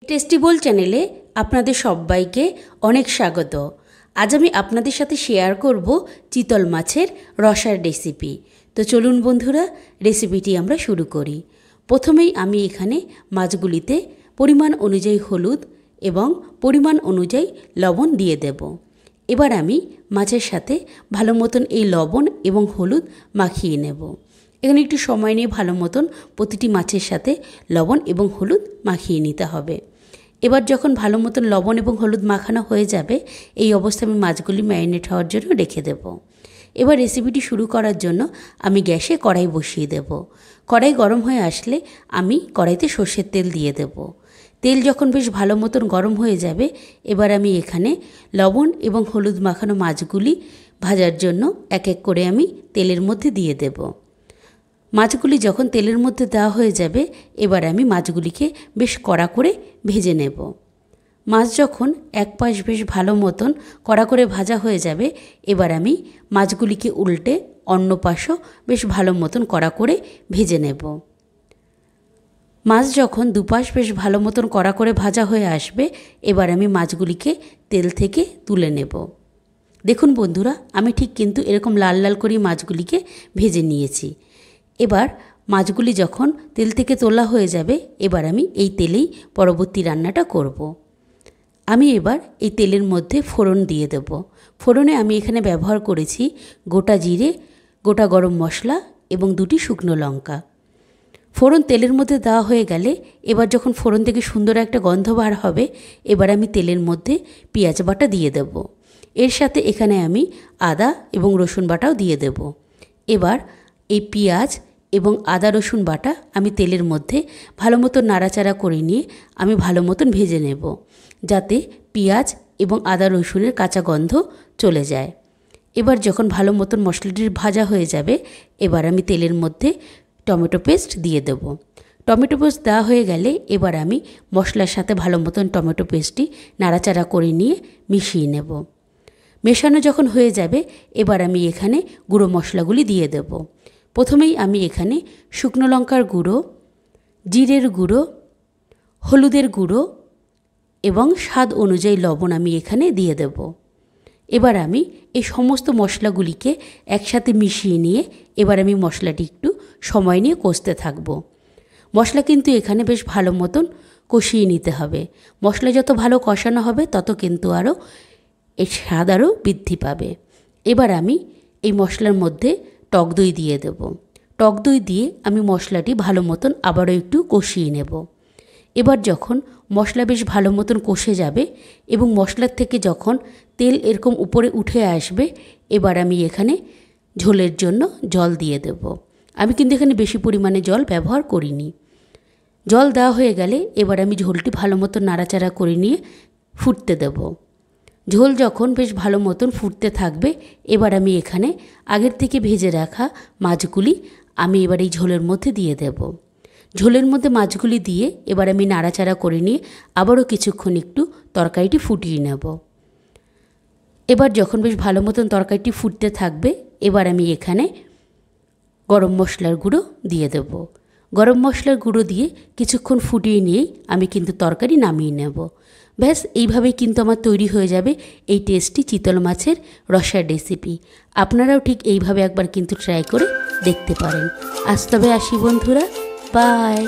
Tasty বোল চ্যানেলে আপনাদের সবাইকে অনেক স্বাগত। আজ আমি আপনাদের সাথে শেয়ার করব চিতল মাছের রসার রেসিপি। তো চলুন বন্ধুরা, রেসিপিটি আমরা শুরু করি। প্রথমেই আমি এখানে মাছগুলিতে পরিমাণ অনুযায়ী হলুদ এবং পরিমাণ অনুযায়ী লবণ দিয়ে দেব। এবার আমি মাছের সাথে ভালো মতন এই লবণ এবং হলুদ মাখিয়ে নেব। এখানে একটু সময় নিয়ে ভালো মতন প্রতিটি মাছের সাথে লবণ এবং হলুদ মাখিয়ে নিতে হবে। এবার যখন ভালো মতন লবণ এবং হলুদ মাখানো হয়ে যাবে, এই অবস্থায় আমি মাছগুলি ম্যারিনেট হওয়ার জন্য রেখে দেব। এবার রেসিপিটি শুরু করার জন্য আমি গ্যাসে কড়াই বসিয়ে দেব। কড়াই গরম হয়ে আসলে আমি কড়াইতে সর্ষের তেল দিয়ে দেব। তেল যখন বেশ ভালো মতন গরম হয়ে যাবে, এবার আমি এখানে লবণ এবং হলুদ মাখানো মাছগুলি ভাজার জন্য এক এক করে আমি তেলের মধ্যে দিয়ে দেব। মাছগুলি যখন তেলের মধ্যে দেওয়া হয়ে যাবে, এবার আমি মাছগুলিকে বেশ কড়া করে ভেজে নেব। মাছ যখন এক পাশ বেশ ভালো মতন কড়া করে ভাজা হয়ে যাবে, এবার আমি মাছগুলিকে উল্টে অন্য পাশও বেশ ভালো মতন কড়া করে ভেজে নেব। মাছ যখন দুপাশ বেশ ভালো মতন কড়া করে ভাজা হয়ে আসবে, এবার আমি মাছগুলিকে তেল থেকে তুলে নেব। দেখুন বন্ধুরা, আমি ঠিক কিন্তু এরকম লাল লাল করে মাছগুলিকে ভেজে নিয়েছি। এবার মাছগুলি যখন তেল থেকে তোলা হয়ে যাবে, এবার আমি এই তেলেই পরবর্তী রান্নাটা করব। আমি এবার এই তেলের মধ্যে ফোড়ন দিয়ে দেব। ফোড়নে আমি এখানে ব্যবহার করেছি গোটা জিরে, গোটা গরম মশলা এবং 2টি শুকনো লঙ্কা। ফোড়ন তেলের মধ্যে দেওয়া হয়ে গেলে, এবার যখন ফোড়ন থেকে সুন্দর একটা গন্ধ বার হবে, এবার আমি তেলের মধ্যে পেঁয়াজ বাটা দিয়ে দেব। এর সাথে এখানে আমি আদা এবং রসুন বাটাও দিয়ে দেব। এবার এই পেঁয়াজ এবং আদা রসুন বাটা আমি তেলের মধ্যে ভালো মতন নাড়াচাড়া করে নিয়ে আমি ভালো মতন ভেজে নেব, যাতে পেঁয়াজ এবং আদা রসুনের কাঁচা গন্ধ চলে যায়। এবার যখন ভালো মতন মশলাটি ভাজা হয়ে যাবে, এবার আমি তেলের মধ্যে টমেটো পেস্ট দিয়ে দেব। টমেটো পেস্ট দেওয়া হয়ে গেলে, এবার আমি মশলার সাথে ভালো মতন টমেটো পেস্টটি নাড়াচাড়া করে নিয়ে মিশিয়ে নেব। মেশানো যখন হয়ে যাবে, এবার আমি এখানে গুঁড়ো মশলাগুলি দিয়ে দেব। প্রথমেই আমি এখানে শুকনো লঙ্কার গুঁড়ো, জিরের গুঁড়ো, হলুদের গুঁড়ো এবং স্বাদ অনুযায়ী লবণ আমি এখানে দিয়ে দেব। এবার আমি এই সমস্ত মশলাগুলিকে একসাথে মিশিয়ে নিয়ে এবার আমি মশলাটি একটু সময় নিয়ে কষতে থাকব। মশলা কিন্তু এখানে বেশ ভালো মতন কষিয়ে নিতে হবে। মশলা যত ভালো কষানো হবে, তত কিন্তু আরও এর স্বাদ আরও বৃদ্ধি পাবে। এবার আমি এই মশলার মধ্যে টক দই দিয়ে দেব। টক দই দিয়ে আমি মশলাটি ভালো মতন আবারও একটু কষিয়ে নেব। এবার যখন মশলা বেশ ভালো মতন কষে যাবে এবং মশলার থেকে যখন তেল এরকম উপরে উঠে আসবে, এবার আমি এখানে ঝোলের জন্য জল দিয়ে দেব। আমি কিন্তু এখানে বেশি পরিমাণে জল ব্যবহার করিনি। জল দেওয়া হয়ে গেলে, এবার আমি ঝোলটি ভালো মতন নাড়াচাড়া করে নিয়ে ফুটতে দেব। ঝোল যখন বেশ ভালো মতন ফুটতে থাকবে, এবার আমি এখানে আগের থেকে ভেজে রাখা মাছগুলি আমি এবার এই ঝোলের মধ্যে দিয়ে দেব। ঝোলের মধ্যে মাছগুলি দিয়ে এবার আমি নাড়াচাড়া করে নিয়ে আবারও কিছুক্ষণ একটু তরকারিটি ফুটিয়ে নেব। এবার যখন বেশ ভালো মতন তরকারিটি ফুটতে থাকবে, এবার আমি এখানে গরম মশলার গুঁড়ো দিয়ে দেব। গরম মশলার গুঁড়ো দিয়ে কিছুক্ষণ ফুটিয়ে নিয়েই আমি কিন্তু তরকারি নামিয়ে নেব। ব্যাস, এইভাবেই কিন্তু আমার তৈরি হয়ে যাবে এই টেস্টি চিতল মাছের রসার রেসিপি। আপনারাও ঠিক এইভাবে একবার কিন্তু ট্রাই করে দেখতে পারেন। আজ তবে আসি বন্ধুরা, বাই।